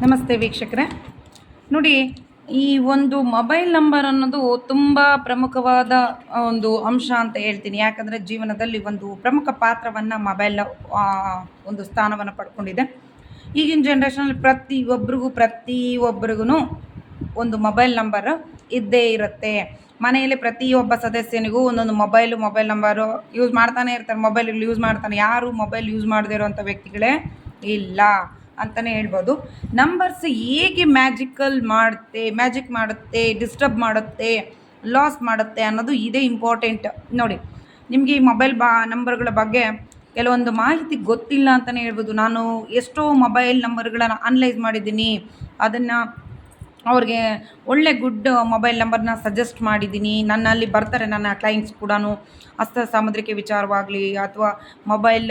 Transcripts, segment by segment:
ನಮಸ್ತೆ ವೀಕ್ಷಕರೇ. ನೋಡಿ, ಈ ಒಂದು ಮೊಬೈಲ್ ನಂಬರ್ ಅನ್ನೋದು ತುಂಬ ಪ್ರಮುಖವಾದ ಒಂದು ಅಂಶ ಅಂತ ಹೇಳ್ತೀನಿ. ಯಾಕಂದರೆ ಜೀವನದಲ್ಲಿ ಒಂದು ಪ್ರಮುಖ ಪಾತ್ರವನ್ನು ಮೊಬೈಲ್ ಒಂದು ಸ್ಥಾನವನ್ನು ಪಡ್ಕೊಂಡಿದೆ. ಈಗಿನ ಜನ್ರೇಷನಲ್ಲಿ ಪ್ರತಿಯೊಬ್ಬರಿಗೂ ಒಂದು ಮೊಬೈಲ್ ನಂಬರ್ ಇದ್ದೇ ಇರುತ್ತೆ. ಮನೆಯಲ್ಲಿ ಪ್ರತಿಯೊಬ್ಬ ಸದಸ್ಯನಿಗೂ ಒಂದೊಂದು ಮೊಬೈಲ್ ನಂಬರು ಯೂಸ್ ಮಾಡ್ತಾನೆ ಇರ್ತಾರೆ. ಮೊಬೈಲ್ ಯೂಸ್ ಮಾಡ್ತಾನೆ. ಯಾರು ಮೊಬೈಲ್ ಯೂಸ್ ಮಾಡದೇ ಇರೋವಂಥ ವ್ಯಕ್ತಿಗಳೇ ಇಲ್ಲ ಅಂತಲೇ ಹೇಳ್ಬೋದು. ನಂಬರ್ಸ್ ಹೇಗೆ ಮ್ಯಾಜಿಕ್ ಮಾಡುತ್ತೆ, ಡಿಸ್ಟರ್ಬ್ ಮಾಡುತ್ತೆ, ಲಾಸ್ ಮಾಡುತ್ತೆ ಅನ್ನೋದು ಇದೇ ಇಂಪಾರ್ಟೆಂಟ್. ನೋಡಿ, ನಿಮಗೆ ಈ ಮೊಬೈಲ್ ನಂಬರ್ಗಳ ಬಗ್ಗೆ ಕೆಲವೊಂದು ಮಾಹಿತಿ ಗೊತ್ತಿಲ್ಲ ಅಂತಲೇ ಹೇಳ್ಬೋದು. ನಾನು ಎಷ್ಟೋ ಮೊಬೈಲ್ ನಂಬರ್ಗಳನ್ನು ಅನಲೈಸ್ ಮಾಡಿದ್ದೀನಿ. ಅದನ್ನು ಅವ್ರಿಗೆ ಒಳ್ಳೆ ಗುಡ್ ಮೊಬೈಲ್ ನಂಬರ್ನ ಸಜೆಸ್ಟ್ ಮಾಡಿದ್ದೀನಿ. ನನ್ನಲ್ಲಿ ಬರ್ತಾರೆ ನನ್ನ ಕ್ಲೈಂಟ್ಸ್ ಕೂಡ ಹಸ್ತ ಸಾಮುದ್ರಿಕೆ ವಿಚಾರವಾಗಲಿ ಅಥವಾ ಮೊಬೈಲ್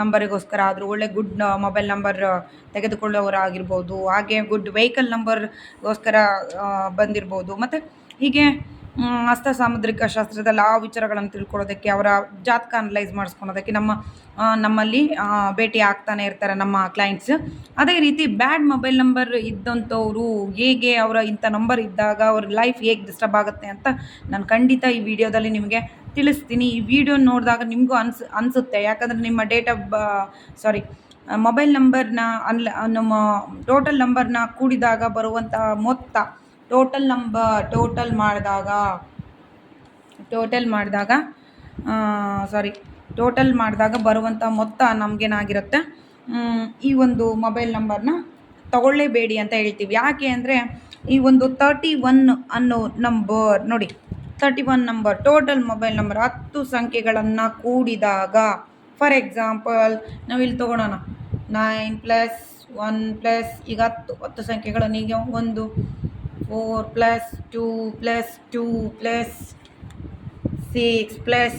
ನಂಬರಿಗೋಸ್ಕರ ಆದರೂ ಒಳ್ಳೆ ಗುಡ್ ಮೊಬೈಲ್ ನಂಬರ್ ತೆಗೆದುಕೊಳ್ಳೋರಾಗಿರ್ಬೋದು. ಹಾಗೆ ಗುಡ್ ವೆಹಿಕಲ್ ನಂಬರ್ಗೋಸ್ಕರ ಬಂದಿರ್ಬೋದು. ಮತ್ತು ಹೀಗೆ ಹಸ್ತ ಸಾಮುದ್ರಿಕ ಶಾಸ್ತ್ರದಲ್ಲಿ ಆ ವಿಚಾರಗಳನ್ನು ತಿಳ್ಕೊಳ್ಳೋದಕ್ಕೆ, ಅವರ ಜಾತಕ ಅನಲೈಸ್ ಮಾಡಿಸ್ಕೊಳೋದಕ್ಕೆ ನಮ್ಮಲ್ಲಿ ಭೇಟಿ ಆಗ್ತಾನೆ ಇರ್ತಾರೆ ನಮ್ಮ ಕ್ಲೈಂಟ್ಸ್. ಅದೇ ರೀತಿ ಬ್ಯಾಡ್ ಮೊಬೈಲ್ ನಂಬರ್ ಇದ್ದಂಥವ್ರು ಹೇಗೆ ಅವರ ಇಂಥ ನಂಬರ್ ಇದ್ದಾಗ ಅವ್ರ ಲೈಫ್ ಹೇಗೆ ಡಿಸ್ಟರ್ಬ್ ಆಗುತ್ತೆ ಅಂತ ನಾನು ಖಂಡಿತ ಈ ವಿಡಿಯೋದಲ್ಲಿ ನಿಮಗೆ ತಿಳಿಸ್ತೀನಿ. ಈ ವಿಡಿಯೋ ನೋಡಿದಾಗ ನಿಮಗೂ ಅನಿಸುತ್ತೆ. ಯಾಕಂದರೆ ನಿಮ್ಮ ಮೊಬೈಲ್ ನಂಬರ್ನ ನಮ್ಮ ಟೋಟಲ್ ನಂಬರ್ನ ಕೂಡಿದಾಗ ಬರುವಂಥ ಮೊತ್ತ, ಟೋಟಲ್ ಮಾಡಿದಾಗ ಬರುವಂಥ ಮೊತ್ತ ನಮಗೇನಾಗಿರುತ್ತೆ, ಈ ಒಂದು ಮೊಬೈಲ್ ನಂಬರ್ನ ತಗೊಳ್ಳೇಬೇಡಿ ಅಂತ ಹೇಳ್ತೀವಿ. ಯಾಕೆ ಅಂದರೆ ಈ ಒಂದು 31 ಅನ್ನೋ ನಂಬರ್ ನೋಡಿ, 31 ನಂಬರ್ ಟೋಟಲ್ ಮೊಬೈಲ್ ನಂಬರ್ 10 ಸಂಖ್ಯೆಗಳನ್ನು ಕೂಡಿದಾಗ, ಫಾರ್ ಎಕ್ಸಾಂಪಲ್ ನಾವಿಲ್ಲಿ ತೊಗೊಳೋಣ, 9+1+ ಈಗ 10 ಸಂಖ್ಯೆಗಳನ್ನು ಈಗ 1 4+2+2+6+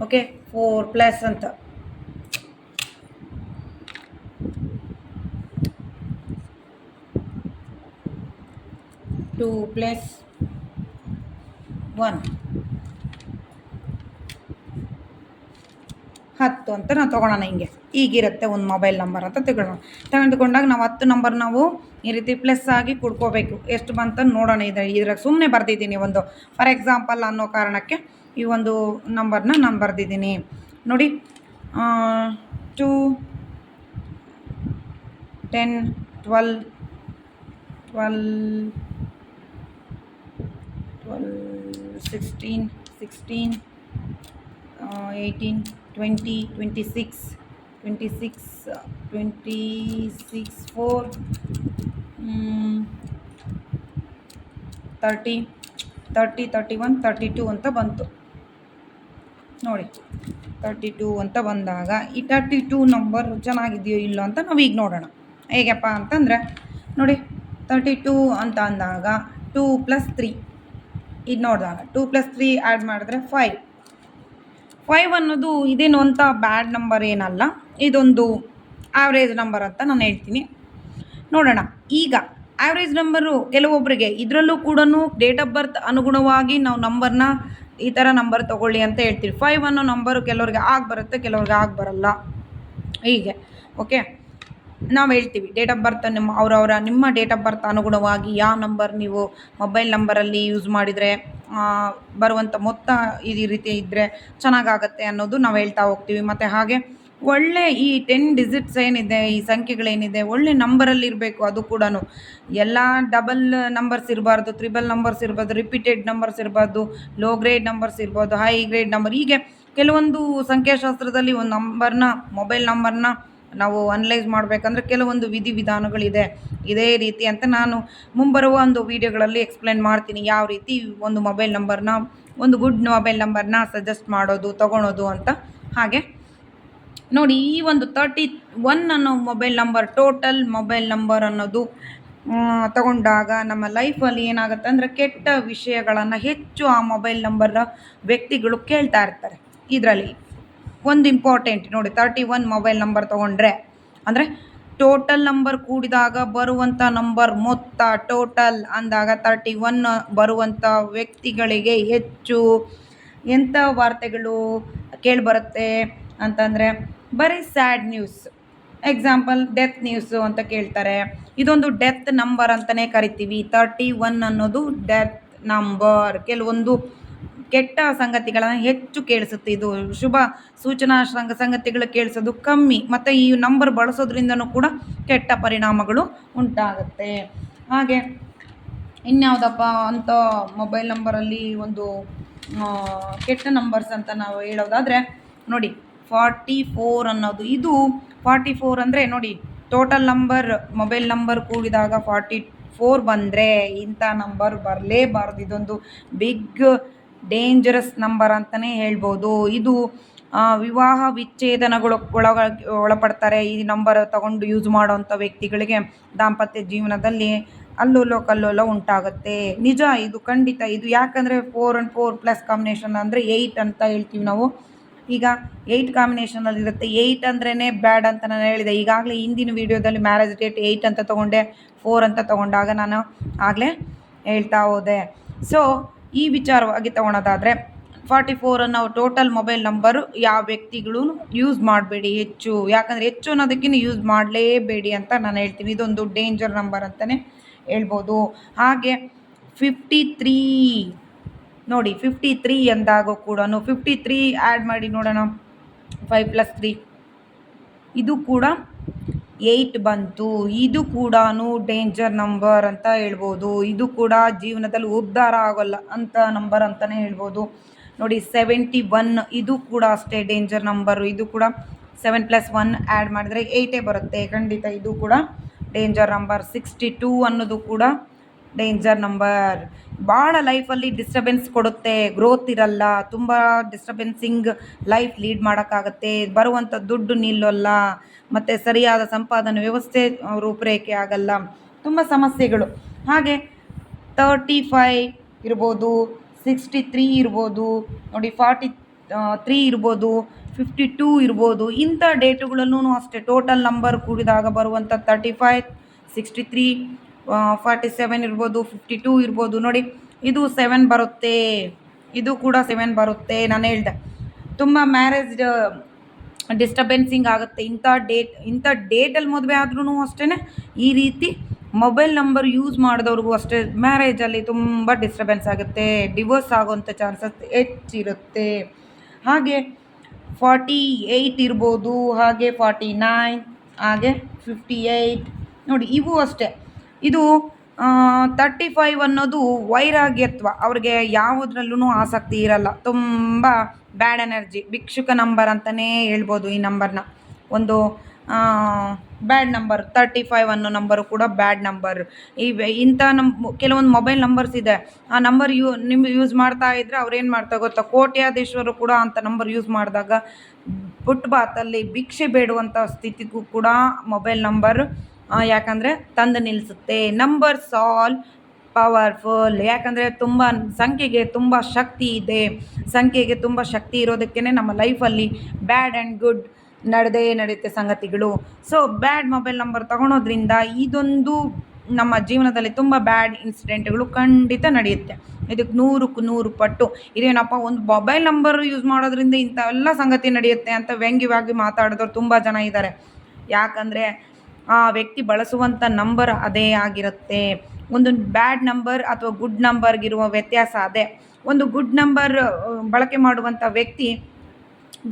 ಓಕೆ 4+ ಅಂತ 2+1 10 ಅಂತ ನಾವು ತೊಗೊಳೋಣ. ಹೀಗಿರುತ್ತೆ ಒಂದು ಮೊಬೈಲ್ ನಂಬರ್ ಅಂತ ತೆಗೆದುಕೊಂಡಾಗ ನಾವು 10 ನಂಬರ್ ನಾವು ಈ ರೀತಿ ಪ್ಲಸ್ ಆಗಿ ಕುಡ್ಕೋಬೇಕು. ಎಷ್ಟು ಬಂತ ನೋಡೋಣ. ಇದ್ರಾಗ ಸುಮ್ಮನೆ ಬರೆದಿದ್ದೀನಿ ಒಂದು ಫಾರ್ ಎಕ್ಸಾಂಪಲ್ ಅನ್ನೋ ಕಾರಣಕ್ಕೆ ಈ ಒಂದು ನಂಬರ್ನ ನಾನು ಬರೆದಿದ್ದೀನಿ. ನೋಡಿ, 2, 10, 12, 16, 18, 20, 26, 4, 30, 31, 32 ಅಂತ ಬಂತು. ನೋಡಿ, 32 ಅಂತ ಬಂದಾಗ ಈ 32 ನಂಬರ್ ಚೆನ್ನಾಗಿದೆಯೋ ಇಲ್ಲೋ ಅಂತ ನಾವು ಈಗ ನೋಡೋಣ. ಹೇಗಪ್ಪ ಅಂತಂದರೆ ನೋಡಿ, 32 ಅಂತ ಅಂದಾಗ 2+3 ಇದು ನೋಡಿದಾಗ 2+3 ಆ್ಯಡ್ ಮಾಡಿದ್ರೆ 5 ಅನ್ನೋದು ಇದೇನು ಅಂತ ಬ್ಯಾಡ್ ನಂಬರ್ ಏನಲ್ಲ, ಇದೊಂದು ಆವ್ರೇಜ್ ನಂಬರ್ ಅಂತ ನಾನು ಹೇಳ್ತೀನಿ. ನೋಡೋಣ, ಈಗ ಆವ್ರೇಜ್ ನಂಬರು ಕೆಲವೊಬ್ಬರಿಗೆ ಇದರಲ್ಲೂ ಕೂಡ ಡೇಟ್ ಆಫ್ ಬರ್ತ್ ಅನುಗುಣವಾಗಿ ನಾವು ನಂಬರ್ನ ಈ ಥರ ನಂಬರ್ ತೊಗೊಳ್ಳಿ ಅಂತ ಹೇಳ್ತೀವಿ. 5 ಅನ್ನೋ ನಂಬರು ಕೆಲವ್ರಿಗೆ ಬರುತ್ತೆ, ಕೆಲವ್ರಿಗೆ ಬರಲ್ಲ. ಹೀಗೆ ಓಕೆ ನಾವು ಹೇಳ್ತೀವಿ ಡೇಟ್ ಆಫ್ ಬರ್ತ್ ನಿಮ್ಮ ಡೇಟ್ ಆಫ್ ಬರ್ತ್ ಅನುಗುಣವಾಗಿ ಯಾವ ನಂಬರ್ ನೀವು ಮೊಬೈಲ್ ನಂಬರಲ್ಲಿ ಯೂಸ್ ಮಾಡಿದರೆ ಬರುವಂಥ ಮೊತ್ತ ಈ ರೀತಿ ಇದ್ದರೆ ಚೆನ್ನಾಗಾಗತ್ತೆ ಅನ್ನೋದು ನಾವು ಹೇಳ್ತಾ ಹೋಗ್ತೀವಿ. ಮತ್ತು ಹಾಗೆ ಒಳ್ಳೆ ಈ 10 ಡಿಜಿಟ್ಸ್ ಏನಿದೆ, ಈ ಸಂಖ್ಯೆಗಳೇನಿದೆ ಒಳ್ಳೆ ನಂಬರಲ್ಲಿ ಇರಬೇಕು. ಅದು ಕೂಡ ಎಲ್ಲ ಡಬಲ್ ನಂಬರ್ಸ್ ಇರಬಾರ್ದು, ತ್ರಿಬಲ್ ನಂಬರ್ಸ್ ಇರ್ಬೋದು, ರಿಪೀಟೆಡ್ ನಂಬರ್ಸ್ ಇರಬಾರ್ದು, ಲೋ ಗ್ರೇಡ್ ನಂಬರ್ಸ್ ಇರ್ಬೋದು, ಹೈ ಗ್ರೇಡ್ ನಂಬರ್. ಹೀಗೆ ಕೆಲವೊಂದು ಸಂಖ್ಯಾಶಾಸ್ತ್ರದಲ್ಲಿ ಒಂದು ಮೊಬೈಲ್ ನಂಬರ್ನ ನಾವು ಅನಲೈಸ್ ಮಾಡಬೇಕಂದ್ರೆ ಕೆಲವೊಂದು ವಿಧಾನಗಳಿದೆ. ಇದೇ ರೀತಿ ಅಂತ ನಾನು ಮುಂಬರುವ ಒಂದು ವಿಡಿಯೋಗಳಲ್ಲಿ ಎಕ್ಸ್ಪ್ಲೇನ್ ಮಾಡ್ತೀನಿ, ಯಾವ ರೀತಿ ಒಂದು ಒಂದು ಗುಡ್ ಮೊಬೈಲ್ ನಂಬರ್ನ ಸಜೆಸ್ಟ್ ಮಾಡೋದು, ತೊಗೊಳೋದು ಅಂತ. ಹಾಗೆ ನೋಡಿ, ಈ ಒಂದು 31 ಅನ್ನೋ mobile number, total mobile number ಅನ್ನೋದು ತಗೊಂಡಾಗ ನಮ್ಮ ಲೈಫಲ್ಲಿ ಏನಾಗುತ್ತೆ ಅಂದರೆ ಕೆಟ್ಟ ವಿಷಯಗಳನ್ನು ಹೆಚ್ಚು ಆ ಮೊಬೈಲ್ ನಂಬರ್ನ ವ್ಯಕ್ತಿಗಳು ಕೇಳ್ತಾ ಇರ್ತಾರೆ. ಇದರಲ್ಲಿ ಒಂದು ಇಂಪಾರ್ಟೆಂಟ್ ನೋಡಿ, 31 ಮೊಬೈಲ್ ನಂಬರ್ ತೊಗೊಂಡ್ರೆ ಅಂದರೆ ಟೋಟಲ್ ನಂಬರ್ ಕೂಡಿದಾಗ ಬರುವಂಥ ನಂಬರ್ ಮೊತ್ತ, ಟೋಟಲ್ ಅಂದಾಗ 31 ಬರುವಂಥ ವ್ಯಕ್ತಿಗಳಿಗೆ ಹೆಚ್ಚು ಎಂಥ ವಾರ್ತೆಗಳು ಕೇಳಿಬರುತ್ತೆ ಅಂತಂದರೆ ಬರೀ sad news. Example death news ಅಂತ ಕೇಳ್ತಾರೆ. ಇದೊಂದು ಡೆತ್ ನಂಬರ್ ಅಂತಲೇ ಕರಿತೀವಿ. 31 ಅನ್ನೋದು ಡೆತ್ ನಂಬರ್. ಕೆಲವೊಂದು ಕೆಟ್ಟ ಸಂಗತಿಗಳನ್ನು ಹೆಚ್ಚು ಕೇಳಿಸುತ್ತೆ. ಇದು ಶುಭ ಸೂಚನಾ ಸಂಗತಿಗಳು ಕೇಳಿಸೋದು ಕಮ್ಮಿ. ಮತ್ತು ಈ ನಂಬರ್ ಬಳಸೋದ್ರಿಂದನೂ ಕೂಡ ಕೆಟ್ಟ ಪರಿಣಾಮಗಳು ಉಂಟಾಗುತ್ತೆ. ಹಾಗೆ ಇನ್ಯಾವುದಪ್ಪ ಅಂತ ಮೊಬೈಲ್ ನಂಬರಲ್ಲಿ ಒಂದು ಕೆಟ್ಟ ನಂಬರ್ಸ್ ಅಂತ ನಾವು ಹೇಳೋದಾದರೆ ನೋಡಿ 44 ಅನ್ನೋದು. ಇದು 44 ಅಂದರೆ ನೋಡಿ, ಟೋಟಲ್ ನಂಬರ್ ಮೊಬೈಲ್ ನಂಬರ್ ಕೂಡಿದಾಗ 44 ಬಂದರೆ ಇಂಥ ನಂಬರ್ ಬರಲೇಬಾರ್ದು. ಇದೊಂದು ಬಿಗ್ ಡೇಂಜರಸ್ ನಂಬರ್ ಅಂತಲೇ ಹೇಳ್ಬೋದು. ಇದು ವಿವಾಹ ವಿಚ್ಛೇದನಗಳು ಒಳಪಡ್ತಾರೆ. ಈ ನಂಬರ್ ತಗೊಂಡು ಯೂಸ್ ಮಾಡೋವಂಥ ವ್ಯಕ್ತಿಗಳಿಗೆ ದಾಂಪತ್ಯ ಜೀವನದಲ್ಲಿ ಅಲ್ಲೋಲ ಕಲ್ಲೋಲ ಉಂಟಾಗುತ್ತೆ. ನಿಜ, ಇದು ಖಂಡಿತ. ಇದು ಯಾಕಂದರೆ 4 and 4 ಪ್ಲಸ್ ಕಾಂಬಿನೇಷನ್ ಅಂದರೆ 8 ಅಂತ ಹೇಳ್ತೀವಿ ನಾವು. ಈಗ 8 ಕಾಂಬಿನೇಷನಲ್ಲಿರುತ್ತೆ. 8 ಅಂದ್ರೇ ಬ್ಯಾಡ್ ಅಂತ ನಾನು ಹೇಳಿದೆ. ಈಗಾಗಲೇ ಹಿಂದಿನ ವೀಡಿಯೋದಲ್ಲಿ ಮ್ಯಾರೇಜ್ ಡೇಟ್ 8 ಅಂತ ತೊಗೊಂಡೆ, 4 ಅಂತ ತೊಗೊಂಡಾಗ ನಾನು ಆಗಲೇ ಹೇಳ್ತಾ ಹೋದೆ. ಸೊ ಈ ವಿಚಾರವಾಗಿ ತೊಗೊಳೋದಾದರೆ 44 ಅನ್ನೋ ಟೋಟಲ್ ಮೊಬೈಲ್ ನಂಬರು ಯಾವ ವ್ಯಕ್ತಿಗಳು ಯೂಸ್ ಮಾಡಬೇಡಿ ಹೆಚ್ಚು. ಯಾಕಂದರೆ ಹೆಚ್ಚು ಅನ್ನೋದಕ್ಕಿಂತ ಯೂಸ್ ಮಾಡಲೇಬೇಡಿ ಅಂತ ನಾನು ಹೇಳ್ತೀನಿ. ಇದೊಂದು ಡೇಂಜರ್ ನಂಬರ್ ಅಂತಲೇ ಹೇಳ್ಬೋದು. ಹಾಗೆ 53 ನೋಡಿ, 53 ಎಂದಾಗ ಕೂಡ 53 ಆ್ಯಡ್ ಮಾಡಿ ನೋಡೋಣ. 5 + 3 ಇದು ಕೂಡ 8 ಬಂತು. ಇದು ಕೂಡ ಡೇಂಜರ್ ನಂಬರ್ ಅಂತ ಹೇಳ್ಬೋದು. ಇದು ಕೂಡ ಜೀವನದಲ್ಲಿ ಉದ್ಧಾರ ಆಗೋಲ್ಲ ಅಂತ ನಂಬರ್ ಅಂತಲೇ ಹೇಳ್ಬೋದು. ನೋಡಿ 71 ಇದು ಕೂಡ ಅಷ್ಟೇ ಡೇಂಜರ್ ನಂಬರು. ಇದು ಕೂಡ 7 + 1 ಆ್ಯಡ್ ಮಾಡಿದರೆ 8 ಬರುತ್ತೆ ಖಂಡಿತ. ಇದು ಕೂಡ ಡೇಂಜರ್ ನಂಬರ್. 62 ಅನ್ನೋದು ಕೂಡ ಡೇಂಜರ್ ನಂಬರ್. ಭಾಳ ಲೈಫಲ್ಲಿ ಡಿಸ್ಟರ್ಬೆನ್ಸ್ ಕೊಡುತ್ತೆ. ಗ್ರೋತ್ ಇರಲ್ಲ. ತುಂಬ ಡಿಸ್ಟರ್ಬೆನ್ಸಿಂಗ್ ಲೈಫ್ ಲೀಡ್ ಮಾಡೋಕ್ಕಾಗತ್ತೆ. ಬರುವಂಥ ದುಡ್ಡು ನಿಲ್ಲಲ್ಲ. ಮತ್ತು ಸರಿಯಾದ ಸಂಪಾದನೆ ವ್ಯವಸ್ಥೆ ರೂಪರೇಖೆ ಆಗಲ್ಲ. ತುಂಬ ಸಮಸ್ಯೆಗಳು. ಹಾಗೆ 35 ಇರ್ಬೋದು, 63 ಇರ್ಬೋದು, ನೋಡಿ 43 ಇರ್ಬೋದು, 52 ಇರ್ಬೋದು. ಇಂಥ ಡೇಟುಗಳಲ್ಲೂ ಅಷ್ಟೇ ಟೋಟಲ್ ನಂಬರ್ ಕೂಡಿದಾಗ ಬರುವಂಥ 35, 63, 47 ಇರ್ಬೋದು, 52 ಇರ್ಬೋದು. ನೋಡಿ ಇದು 7 ಬರುತ್ತೆ. ಇದು ಕೂಡ 7 ಬರುತ್ತೆ. ನಾನು ಹೇಳ್ದೆ ತುಂಬ ಮ್ಯಾರೇಜ್ ಡಿಸ್ಟರ್ಬೆನ್ಸಿಂಗ್ ಆಗುತ್ತೆ. ಇಂಥ ಡೇಟಲ್ಲಿ ಮದುವೆ ಆದ್ರೂ ಅಷ್ಟೇ ಈ ರೀತಿ ಮೊಬೈಲ್ ನಂಬರ್ ಯೂಸ್ ಮಾಡಿದವ್ರಿಗೂ ಅಷ್ಟೇ ಮ್ಯಾರೇಜಲ್ಲಿ ತುಂಬ ಡಿಸ್ಟರ್ಬೆನ್ಸ್ ಆಗುತ್ತೆ. ಡಿವೋರ್ಸ್ ಆಗೋವಂಥ ಚಾನ್ಸಸ್ ಹೆಚ್ಚಿರುತ್ತೆ. ಹಾಗೆ 48 ಇರ್ಬೋದು, ಹಾಗೆ 49, ಹಾಗೆ 58 ನೋಡಿ ಇವು ಅಷ್ಟೇ. ಇದು 35 ಅನ್ನೋದು ವೈರಾಗ್ಯತ್ವ. ಅವ್ರಿಗೆ ಯಾವುದ್ರಲ್ಲೂ ಆಸಕ್ತಿ ಇರಲ್ಲ. ತುಂಬ ಬ್ಯಾಡ್ ಎನರ್ಜಿ, ಭಿಕ್ಷುಕ ನಂಬರ್ ಅಂತಲೇ ಹೇಳ್ಬೋದು ಈ ನಂಬರ್ನ. ಒಂದು ಬ್ಯಾಡ್ ನಂಬರ್ 35 ಅನ್ನೋ ನಂಬರು ಕೂಡ ಬ್ಯಾಡ್ ನಂಬರ್. ಇಂಥ ಕೆಲವೊಂದು ಮೊಬೈಲ್ ನಂಬರ್ಸ್ ಇದೆ. ಆ ನಂಬರ್ ಯೂಸ್ ಮಾಡ್ತಾ ಇದ್ದರೆ ಅವ್ರೇನು ಮಾಡ್ತಾ ಗೊತ್ತಾ, ಕೋಟ್ಯಾಧೀಶ್ವರು ಕೂಡ ಅಂಥ ನಂಬರ್ ಯೂಸ್ ಮಾಡಿದಾಗ ಫುಟ್ಪಾತಲ್ಲಿ ಭಿಕ್ಷೆ ಬೇಡುವಂಥ ಸ್ಥಿತಿಗೂ ಕೂಡ ಮೊಬೈಲ್ ನಂಬರ್ ಯಾಕಂದರೆ ತಂದು ನಿಲ್ಲಿಸುತ್ತೆ. Numbers all powerful. ಯಾಕಂದರೆ ಸಂಖ್ಯೆಗೆ ತುಂಬ ಶಕ್ತಿ ಇದೆ. ಸಂಖ್ಯೆಗೆ ತುಂಬ ಶಕ್ತಿ ಇರೋದಕ್ಕೇ ನಮ್ಮ ಲೈಫಲ್ಲಿ ಬ್ಯಾಡ್ ಆ್ಯಂಡ್ ಗುಡ್ ನಡೆಯುತ್ತೆ ಸಂಗತಿಗಳು. ಸೊ ಬ್ಯಾಡ್ ಮೊಬೈಲ್ ನಂಬರ್ ತಗೊಳೋದ್ರಿಂದ ಇದೊಂದು ನಮ್ಮ ಜೀವನದಲ್ಲಿ ತುಂಬ ಬ್ಯಾಡ್ ಇನ್ಸಿಡೆಂಟ್ಗಳು ಖಂಡಿತ ನಡೆಯುತ್ತೆ. ಇದಕ್ಕೆ 100ಕ್ಕೆ 100 ಪಟ್ಟು. ಇದೇನಪ್ಪ ಒಂದು ಮೊಬೈಲ್ ನಂಬರ್ ಯೂಸ್ ಮಾಡೋದ್ರಿಂದ ಇಂಥವೆಲ್ಲ ಸಂಗತಿ ನಡೆಯುತ್ತೆ ಅಂತ ವ್ಯಂಗ್ಯವಾಗಿ ಮಾತಾಡಿದವ್ರು ತುಂಬ ಜನ ಇದ್ದಾರೆ. ಯಾಕಂದರೆ ಆ ವ್ಯಕ್ತಿ ಬಳಸುವಂಥ ನಂಬರ್ ಅದೇ ಆಗಿರುತ್ತೆ. ಒಂದು ಬ್ಯಾಡ್ ನಂಬರ್ ಅಥವಾ ಗುಡ್ ನಂಬರ್ಗಿರುವ ವ್ಯತ್ಯಾಸ ಅದೇ. ಒಂದು ಗುಡ್ ನಂಬರ್ ಬಳಕೆ ಮಾಡುವಂಥ ವ್ಯಕ್ತಿ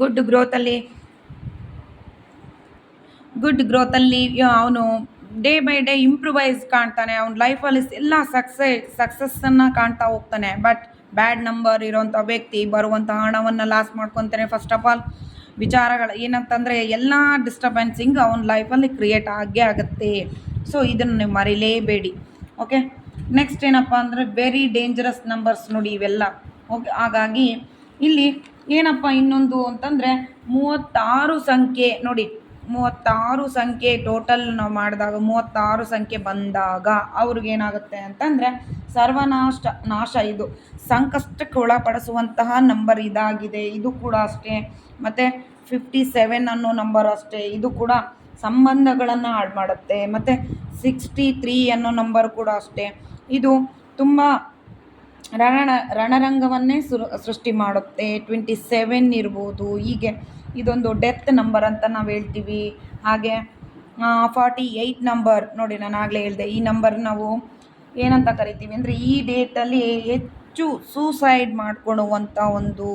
ಗುಡ್ ಗ್ರೋತಲ್ಲಿ ಅವನು ಡೇ ಬೈ ಡೇ ಇಂಪ್ರೂವೈಸ್ ಕಾಣ್ತಾನೆ. ಅವನ ಲೈಫಲ್ಲಿ ಎಲ್ಲ ಸಕ್ಸಸ್ಸನ್ನು ಕಾಣ್ತಾ ಹೋಗ್ತಾನೆ. ಬಟ್ ಬ್ಯಾಡ್ ನಂಬರ್ ಇರೋಂಥ ವ್ಯಕ್ತಿ ಬರುವಂಥ ಹಣವನ್ನು ಲಾಸ್ ಮಾಡ್ಕೊತಾನೆ. ಫಸ್ಟ್ ಆಫ್ ಆಲ್ ವಿಚಾರಗಳು ಏನಂತಂದರೆ ಎಲ್ಲ ಡಿಸ್ಟರ್ಬೆನ್ಸಿಂಗ್ ಅವನ ಲೈಫಲ್ಲಿ ಕ್ರಿಯೇಟ್ ಆಗೇ ಆಗುತ್ತೆ. ಸೊ ಇದನ್ನು ನೀವು ಮರಿಲೇಬೇಡಿ. ಓಕೆ, ನೆಕ್ಸ್ಟ್ ಏನಪ್ಪ ಅಂದರೆ ವೆರಿ ಡೇಂಜರಸ್ ನಂಬರ್ಸ್ ನೋಡಿ ಇವೆಲ್ಲ. ಓಕೆ, ಹಾಗಾಗಿ ಇಲ್ಲಿ ಏನಪ್ಪ ಇನ್ನೊಂದು ಅಂತಂದರೆ 36 ಸಂಖ್ಯೆ ನೋಡಿ. 36 ಸಂಖ್ಯೆ ಟೋಟಲ್ ನಾವು ಮಾಡಿದಾಗ 36 ಸಂಖ್ಯೆ ಬಂದಾಗ ಅವ್ರಿಗೇನಾಗುತ್ತೆ ಅಂತಂದರೆ ನಾಶ. ಇದು ಸಂಕಷ್ಟಕ್ಕೆ ಒಳಪಡಿಸುವಂತಹ ನಂಬರ್ ಇದಾಗಿದೆ. ಇದು ಕೂಡ ಅಷ್ಟೇ. ಮತ್ತು 57 ಅನ್ನೋ ನಂಬರ್ ಅಷ್ಟೇ. ಇದು ಕೂಡ ಸಂಬಂಧಗಳನ್ನು ಹಾಳು ಮಾಡುತ್ತೆ. ಮತ್ತು 63 ಅನ್ನೋ ನಂಬರ್ ಕೂಡ ಅಷ್ಟೇ. ಇದು ತುಂಬ ರಣರಂಗವನ್ನೇ ಸೃಷ್ಟಿ ಮಾಡುತ್ತೆ. 27 ಇರ್ಬೋದು. ಹೀಗೆ ಇದೊಂದು ಡೆತ್ ನಂಬರ್ ಅಂತ ನಾವು ಹೇಳ್ತೀವಿ. ಹಾಗೆ 48 ನಂಬರ್ ನೋಡಿ, ನಾನು ಆಗಲೇ ಹೇಳಿದೆ ಈ ನಂಬರ್ ನಾವು ಏನಂತ ಕರಿತೀವಿ ಅಂದರೆ ಈ ಡೇಟಲ್ಲಿ ಹೆಚ್ಚು ಸೂಸೈಡ್ ಮಾಡ್ಕೊಳ್ಳುವಂಥ ಒಂದು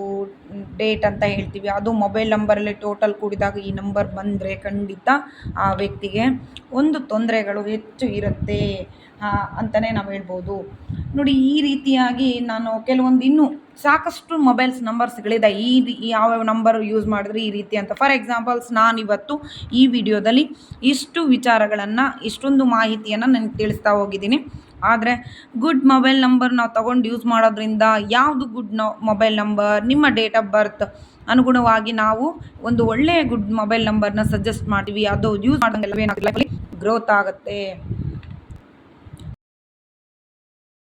ಡೇಟ್ ಅಂತ ಹೇಳ್ತೀವಿ. ಅದು ಮೊಬೈಲ್ ನಂಬರಲ್ಲಿ ಟೋಟಲ್ ಕೂಡಿದಾಗ ಈ ನಂಬರ್ ಬಂದರೆ ಖಂಡಿತ ಆ ವ್ಯಕ್ತಿಗೆ ಒಂದು ತೊಂದರೆಗಳು ಹೆಚ್ಚು ಇರುತ್ತೆ ಅಂತಲೇ ನಾವು ಹೇಳ್ಬೋದು. ನೋಡಿ, ಈ ರೀತಿಯಾಗಿ ನಾನು ಕೆಲವೊಂದು ಇನ್ನೂ ಸಾಕಷ್ಟು ಮೊಬೈಲ್ಸ್ ನಂಬರ್ಸ್ಗಳಿದೆ. ಯಾವ್ಯಾವ ನಂಬರ್ ಯೂಸ್ ಮಾಡಿದ್ರೆ ಈ ರೀತಿ ಅಂತ. ಫಾರ್ ಎಕ್ಸಾಂಪಲ್ಸ್, ನಾನಿವತ್ತು ಈ ವಿಡಿಯೋದಲ್ಲಿ ಇಷ್ಟು ವಿಚಾರಗಳನ್ನು, ಇಷ್ಟೊಂದು ಮಾಹಿತಿಯನ್ನು ನನಗೆ ತಿಳಿಸ್ತಾ ಹೋಗಿದ್ದೀನಿ. ಆದರೆ ಗುಡ್ ಮೊಬೈಲ್ ನಂಬರ್ ನಾವು ತೊಗೊಂಡು ಯೂಸ್ ಮಾಡೋದ್ರಿಂದ ಯಾವುದು ಗುಡ್ ಮೊಬೈಲ್ ನಂಬರ್, ನಿಮ್ಮ ಡೇಟ್ ಆಫ್ ಬರ್ತ್ ಅನುಗುಣವಾಗಿ ನಾವು ಒಂದು ಒಳ್ಳೆಯ ಗುಡ್ ಮೊಬೈಲ್ ನಂಬರ್ನ ಸಜೆಸ್ಟ್ ಮಾಡ್ತೀವಿ. ಅದು ಯೂಸ್ ಮಾಡೋಂಗೆಲ್ಲ ಏನಾಗುತ್ತೆ, ಗ್ರೋತ್ ಆಗುತ್ತೆ.